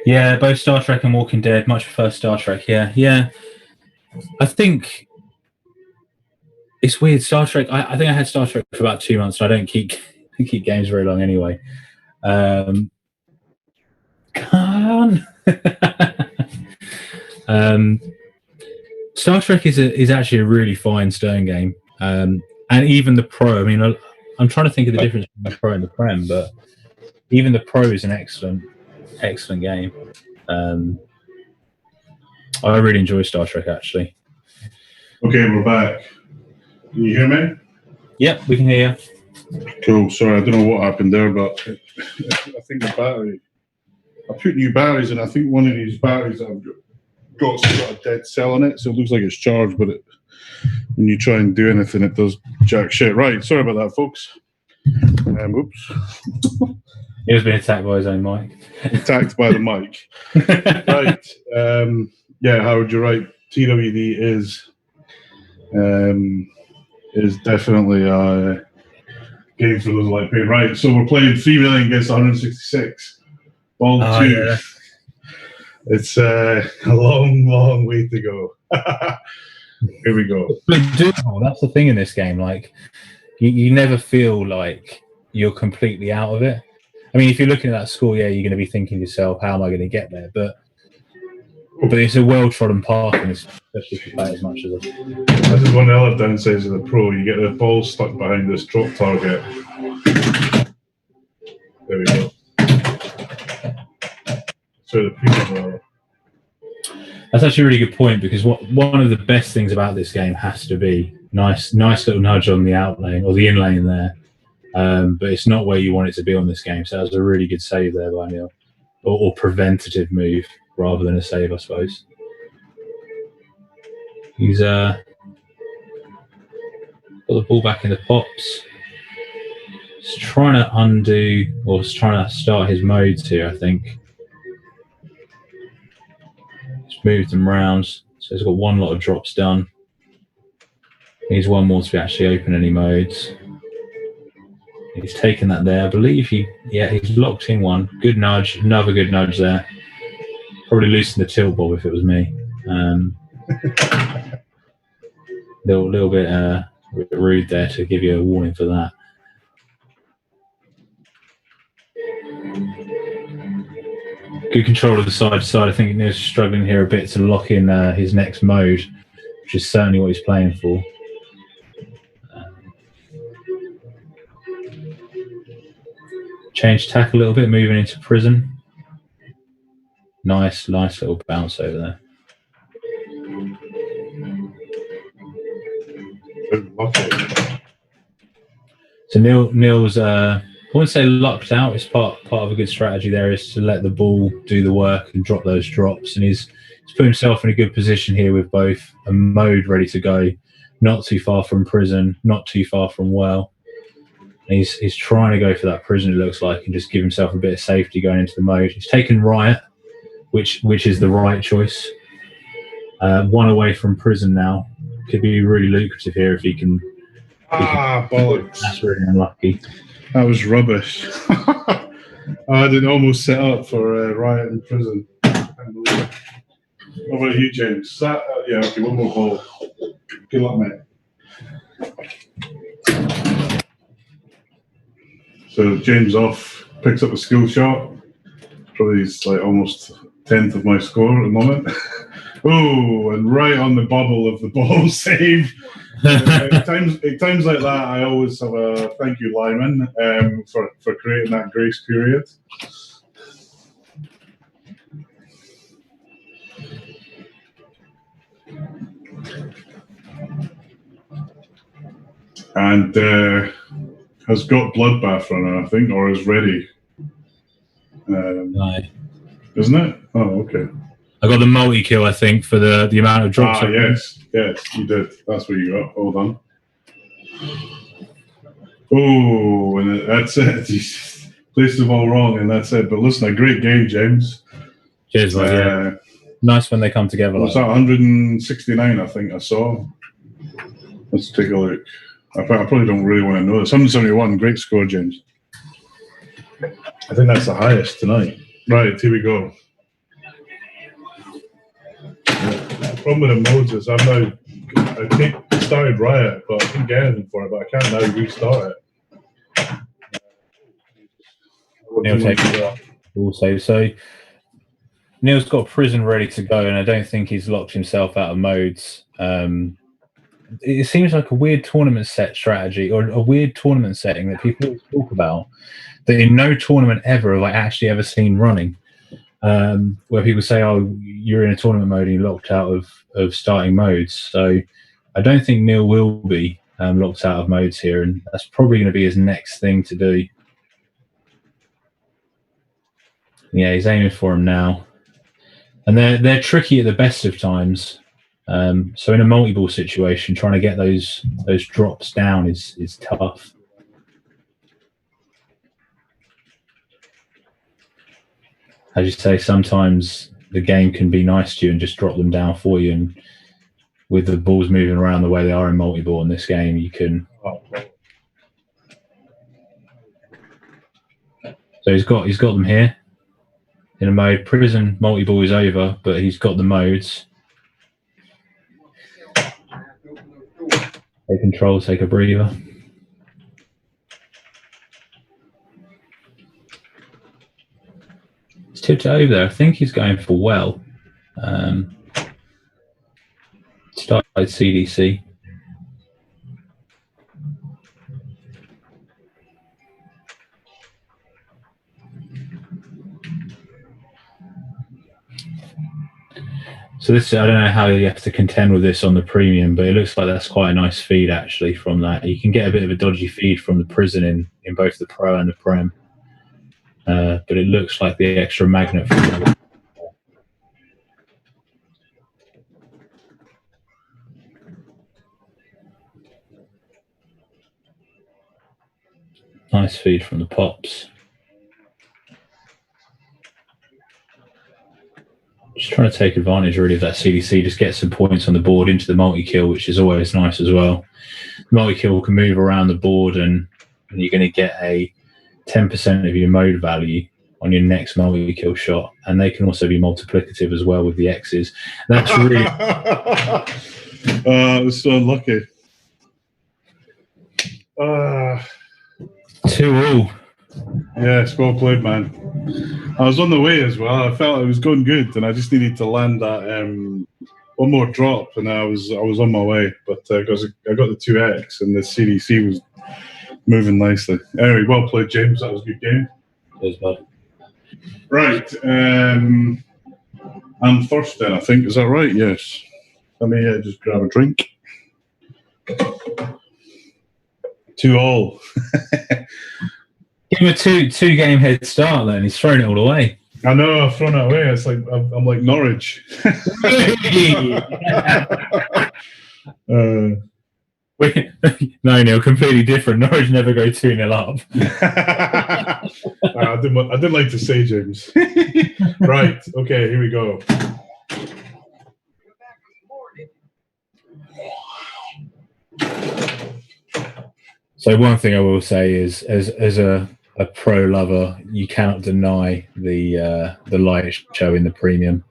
Yeah, both Star Trek and Walking Dead. Much prefer Star Trek. Yeah. I think it's weird. Star Trek. I think I had Star Trek for about 2 months, and I don't keep games very long anyway. Star Trek is actually a really fine Stern game, and even the Pro. I mean, I'm trying to think of the difference between the Pro and the Prem, but even the Pro is an excellent game. I really enjoy Star Trek, actually. Okay, we're back. Can you hear me? Yep, we can hear you. Cool. Sorry, I don't know what happened there, but I think the battery. I put new batteries in. I think one of these batteries that I've got's got a dead cell in it, so it looks like it's charged, but when you try and do anything, it does jack shit. Right. Sorry about that, folks. Oops. He was being attacked by his own mic. Attacked by the mic. Right. Yeah, Howard, you're right. TWD is definitely a game for those like playing. Right. So we're playing 3 million against 166. Ball 2. Yeah. It's a long way to go. Here we go. But doable. That's the thing in this game. Like, you never feel like you're completely out of it. I mean, if you're looking at that score, yeah, you're going to be thinking to yourself, how am I going to get there? But it's a well-trodden path, and especially if you play as much as it. This is one of the other downsides of the Pro. You get the ball stuck behind this drop target. There we go. So the Pinball. That's actually a really good point, because one of the best things about this game has to be nice little nudge on the outlane or the inlane there, but it's not where you want it to be on this game. So that was a really good save there by Neil, or preventative move rather than a save, I suppose. He's got the ball back in the pops. He's trying to undo, or he's trying to start his modes here, I think. Moved them round, so he's got one lot of drops done. Needs one more to actually open any modes. He's taken that there. I believe he's locked in one. Good nudge. Another good nudge there. Probably loosen the tilt bob if it was me. Little bit rude there to give you a warning for that. Good control of the side to side. I think Neil's struggling here a bit to lock in his next mode, which is certainly what he's playing for. Change tack a little bit, moving into prison. Nice little bounce over there. So Neil's I wouldn't say locked out. It's part of a good strategy there is to let the ball do the work and drop those drops. And he's put himself in a good position here with both a mode ready to go, not too far from prison, not too far from well. And he's trying to go for that prison, it looks like, and just give himself a bit of safety going into the mode. He's taken riot, which is the right choice. One away from prison now. Could be really lucrative here if he can. Bollocks. That's really unlucky. That was rubbish. I did almost set up for riot in prison. Can't believe it. What about you, James? Yeah, okay, one more ball. Good luck, mate. So James off, picks up a skill shot. Probably it's like almost 10th of my score at the moment. Oh, and right on the bubble of the ball save. At times like that, I always have a thank you, Lyman, for creating that grace period. And has got Bloodbath runner, I think, or is ready. Aye. Isn't it? Oh, okay. I got the multi-kill, I think, for the amount of drops. Yes, you did. That's what you got. Hold on. Oh, and that's it. Placed the ball wrong, and that's it. But listen, a great game, James. Cheers, mate. Yeah. Nice when they come together. Was that 169, I think I saw? Let's take a look. I probably don't really want to know this. 171, great score, James. I think that's the highest tonight. Right, here we go. The problem with the modes is I started Riot, but I didn't get anything for it, but I can't now restart it. Neil takes it off also. So Neil's got prison ready to go, and I don't think he's locked himself out of modes. It seems like a weird tournament set strategy or a weird tournament setting that people always talk about that in no tournament ever have I actually ever seen running. Where people say, oh, you're in a tournament mode and you're locked out of starting modes. So I don't think Neil will be locked out of modes here, and that's probably going to be his next thing to do. Yeah, he's aiming for him now. And they're tricky at the best of times. So in a multi-ball situation, trying to get those drops down is tough. As you say, sometimes the game can be nice to you and just drop them down for you. And with the balls moving around the way they are in multi-ball in this game, you can. So he's got them here in a mode. Prison multi-ball is over, but he's got the modes. Take control, take a breather. He's tipped it over there. I think he's going for well. Started CDC. So this, I don't know how you have to contend with this on the premium, but it looks like that's quite a nice feed actually from that. You can get a bit of a dodgy feed from the prison in both the pro and the prem. But it looks like the extra magnet from the nice feed from the pops. Just trying to take advantage really of that CDC, just get some points on the board into the multi-kill, which is always nice as well. Multi-kill can move around the board and and you're going to get a 10% of your mode value on your next multi-kill shot, and they can also be multiplicative as well with the X's. That's really I was so unlucky. 2-2. Yes, well played, man. I was on the way as well. I felt it was going good, and I just needed to land that one more drop, and I was on my way. But because I got the 2X, and the CDC was moving nicely. Anyway, well played, James. That was a good game. Cheers, bud. Right, I'm first then, I think. Is that right? Yes. Let me just grab a drink. 2-2. Give him a two game head start then. He's thrown it all away. I know, I've thrown it away. It's like I'm like Norwich. No, Neil, completely different. Norwich never go 2-0 up. I didn't like to say, James. Right, okay, here we go. So one thing I will say is, as a pro lover, you cannot deny the light show in the premium,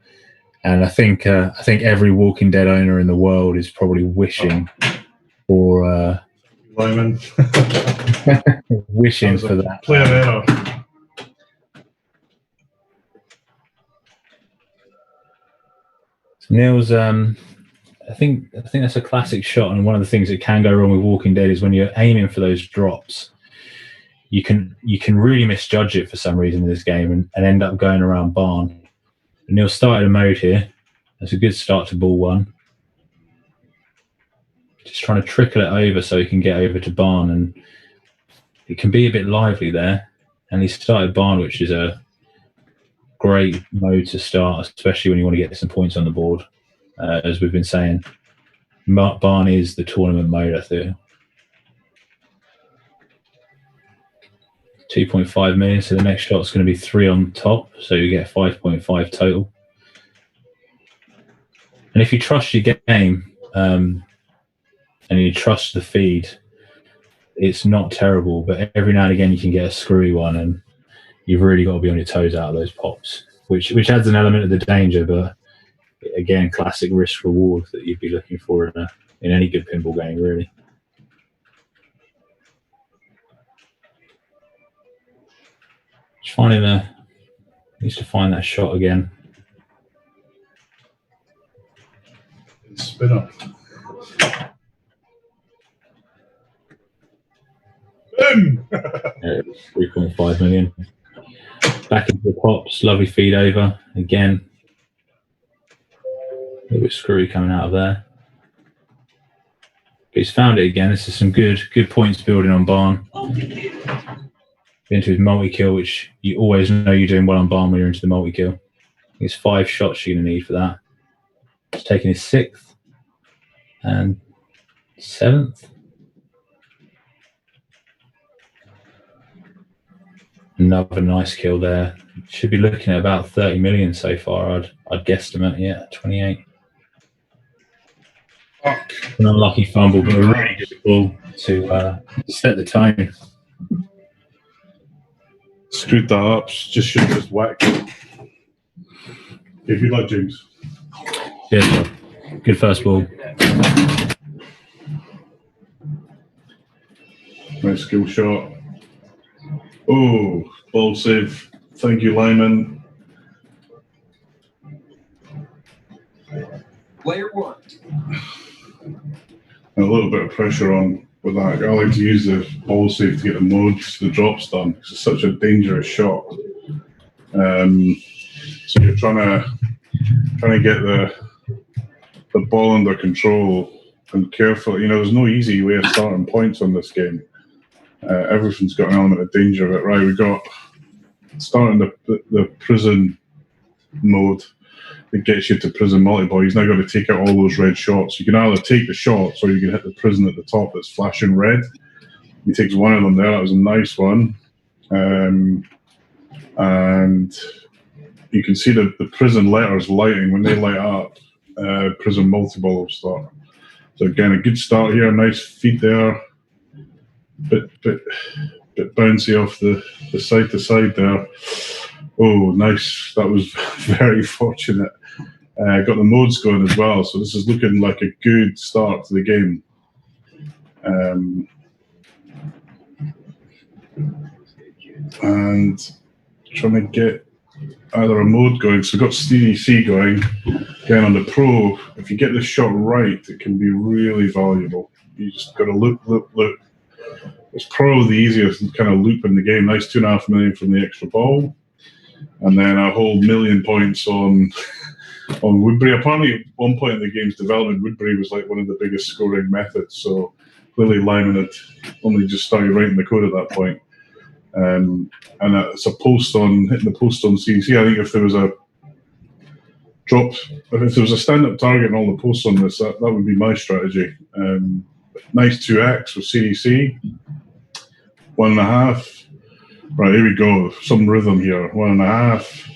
and I think every Walking Dead owner in the world is probably wishing for Lyman. wishing for that. Player error. Neil's I think that's a classic shot, and one of the things that can go wrong with Walking Dead is when you're aiming for those drops, you can really misjudge it for some reason in this game and end up going around barn. And Neil started a mode here. That's a good start to ball one. Just trying to trickle it over so he can get over to barn, and it can be a bit lively there. And he started barn, which is a great mode to start, especially when you want to get some points on the board. As we've been saying, barn is the tournament mode, I think. 2.5 million, so the next shot's going to be 3 on top, so you get 5.5 total. And if you trust your game and you trust the feed, it's not terrible, but every now and again you can get a screwy one, and you've really got to be on your toes out of those pops, which adds an element of the danger, but again, classic risk reward that you'd be looking for in any good pinball game, really. Just needs to find that shot again. Spin up. Boom! 3.5 million. Back into the pops, lovely feed over again. A little bit screwy coming out of there. But he's found it again. This is some good points building on barn. Into his multi-kill, which you always know you're doing well on barn when you're into the multi-kill. It's 5 shots you're going to need for that. He's taking his 6th and 7th. Another nice kill there. Should be looking at about 30 million so far, I'd guesstimate. Yeah, 28. Fuck. An unlucky fumble, but a really good ball to set the tone. Screwed that up. Just should have just whacked it. If you like, James. Cheers, good first ball. Nice skill shot. Oh, ball save. Thank you, Lyman. Player one. A little bit of pressure on with that. I like to use the ball save to get the modes, the drops done, because it's such a dangerous shot. So you're trying to get the ball under control and careful. You know, there's no easy way of starting points on this game. Everything's got an element of danger of it. Right, we got starting the prison mode. It gets you to prison multi-ball. He's now got to take out all those red shots. You can either take the shots or you can hit the prison at the top that's flashing red. He takes one of them there. That was a nice one. And you can see the prison letters lighting. When they light up, prison multi-ball will start. So again, a good start here. Nice feed there. bit bouncy off the side to side there. Oh, nice. That was very fortunate. Got the modes going as well, so this is looking like a good start to the game. And trying to get either a mode going. So we've got CDC going. Again, on the Pro, if you get this shot right, it can be really valuable. You just got to loop. It's probably the easiest kind of loop in the game. Nice 2.5 million from the extra ball. And then a whole million points on Woodbury. Apparently, at one point in the game's development, Woodbury was like one of the biggest scoring methods. So clearly, Lyman had only just started writing the code at that point. And it's a hitting the post on CDC. I think if there was a stand-up target on all the posts on this, that would be my strategy. Nice 2x with CDC. 1.5. Right, here we go. Some rhythm here. 1.5.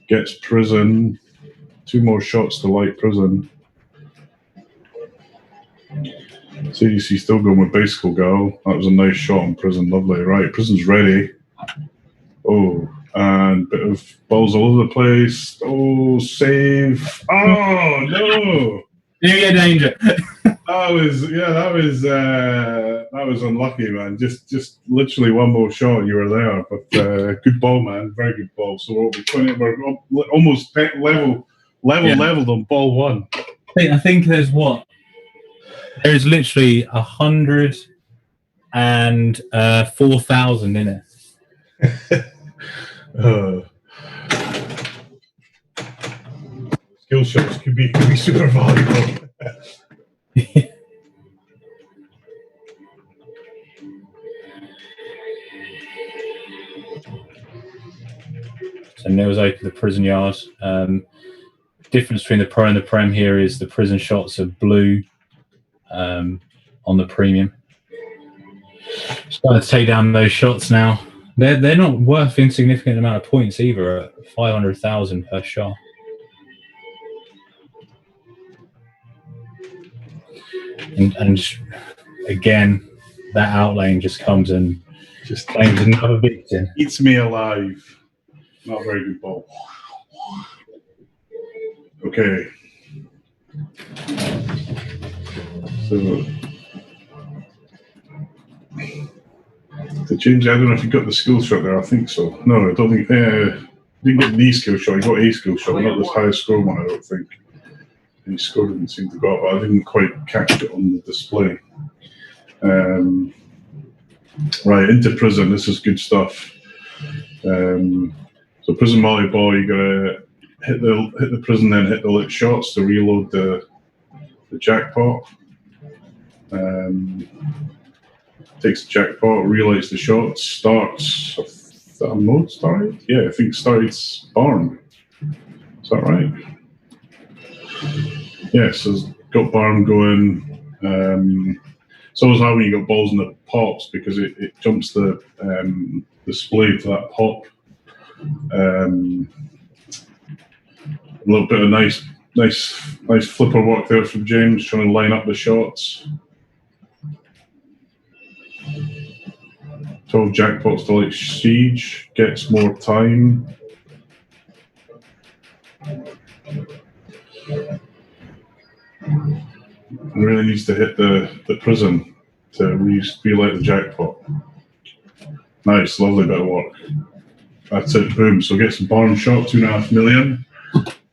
Gets prison. 2 more shots to light prison. CDC still going with bicycle girl. That was a nice shot on prison. Lovely. Right, prison's ready. Oh, and bit of balls all over the place. Oh, save. Oh, no. You get danger. That was unlucky, man. Just literally one more shot and you were there. But good ball, man. Very good ball. So we're almost leveled on ball 1. I think there's what? There's literally 104,000 in it. Skill shots could be super valuable. So Neil's open the prison yard. Difference between the Pro and the Prem here is the prison shots are blue on the premium. Starting to take down those shots now. They're not worth insignificant amount of points either at 500,000 per shot. And again, that outlane just comes and just claims another victim. Eats me alive. Not a very good ball. Okay. So James, I don't know if you got the skill shot there. I think so. No, I don't think. Didn't get the skill shot. He got a skill shot, not this highest score one. I don't think. And his score didn't seem to go up, but I didn't quite catch it on the display. Right, into prison. This is good stuff. So prison volleyball, you gotta hit the prison, then hit the lit shots to reload the jackpot. Takes the jackpot, relights the shots, starts. Is that a mode started? Yeah, I think starts barn. Is that right? Yeah, so it's got barn going. It's always hard when you got balls in the pops because it jumps the display to that pop. A little bit of nice flipper work there from James, trying to line up the shots. 12 jackpots to like Siege, gets more time. Really needs to hit the prison to relight the jackpot. Nice, lovely bit of work. That's it, boom. So get some barn shot, 2.5 million.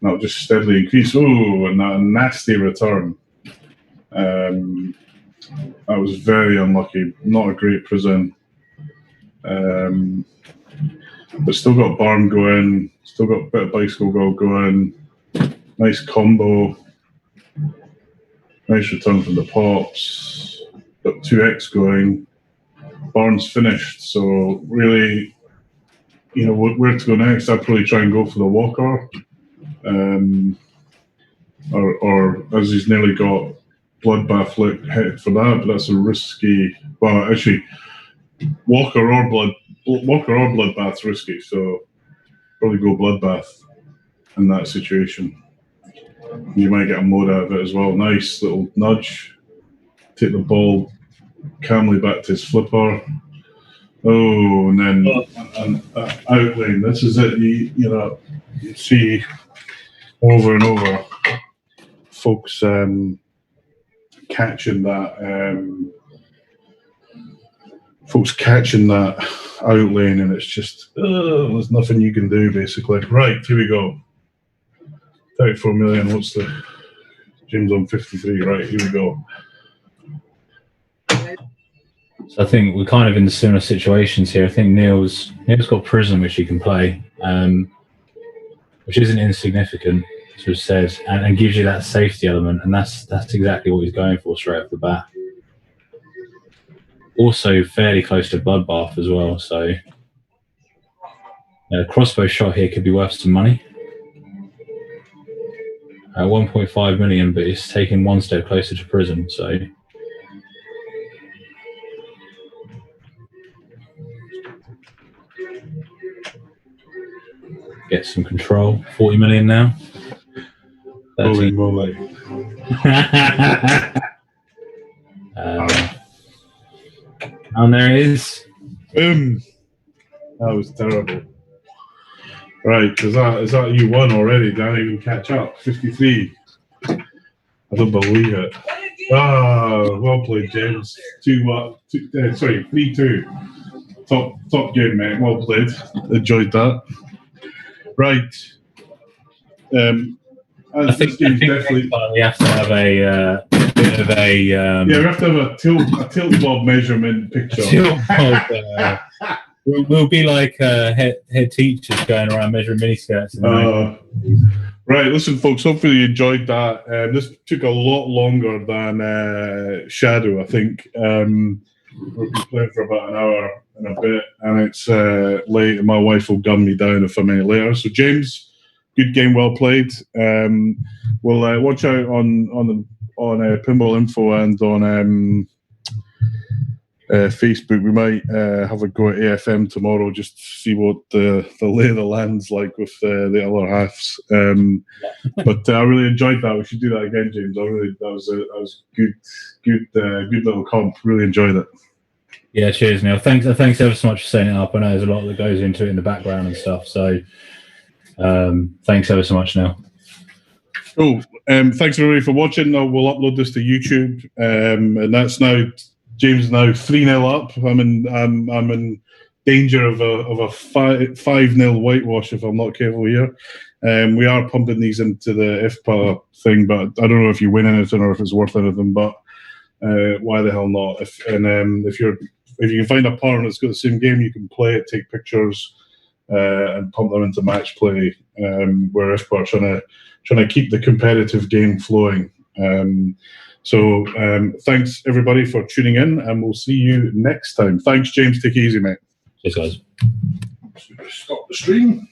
That'll just steadily increase. Oh, and a nasty return. That was very unlucky. Not a great prison. But still got barn going. Still got a bit of bicycle goal going. Nice combo. Nice return from the pops. Got 2x going. Barn's finished. So really, you know, where to go next? I'd probably try and go for the walker. Or as he's nearly got bloodbath headed for that, but that's a risky. Well, actually, walker or bloodbath's risky, so probably go bloodbath in that situation. You might get a mode out of it as well. Nice little nudge. Take the ball calmly back to his flipper. Oh, and then an outlane. This is it. You see over and over folks catching that. Folks catching that outlane, and it's just there's nothing you can do basically. Right, here we go. 34 million. What's the James on 53? Right, here we go. So I think we're kind of in the similar situations here. I think Neil's got Prism, which he can play, which isn't insignificant, as we've said, and gives you that safety element, and that's exactly what he's going for straight off the bat. Also fairly close to Bloodbath as well, so a crossbow shot here could be worth some money. 1.5 million, but it's taking one step closer to Prism, so... Get some control. 40 million now. Holy moly. And there it is. Boom. That was terrible. Right, is that you won already? Didn't even catch up. 53. I don't believe it. Well played, James. 3-2. Top game, mate. Well played. Enjoyed that. Right. I think definitely we have to have a bit of a we have to have a tilt bob measurement picture. Tilt bob, we'll be like head teachers going around measuring miniskirts. Right, listen, folks. Hopefully you enjoyed that. This took a lot longer than Shadow, I think. We've been playing for about an hour and a bit, and it's late, and my wife will gun me down if I'm any later. So, James, good game, well played. We'll watch out on Pinball Info and on Facebook. We might have a go at AFM tomorrow just to see what the lay of the land's like with the other halves. But I really enjoyed that. We should do that again, James. That was good little comp. Really enjoyed it. Yeah, cheers, Neil. Thanks ever so much for setting it up. I know there's a lot that goes into it in the background and stuff. So thanks ever so much, Neil. Cool. Thanks everybody for watching. We'll upload this to YouTube, and that's now James is now 3-0 up. I'm in danger of a 5-0 whitewash if I'm not careful here. We are pumping these into the IFPA thing, but I don't know if you win anything or if it's worth anything. But why the hell not? If you can find a partner that's got the same game, you can play it, take pictures, and pump them into match play. Where IFPA are trying to keep the competitive game flowing. So thanks everybody for tuning in, and we'll see you next time. Thanks, James. Take it easy, mate. Cheers, guys. Stop the stream.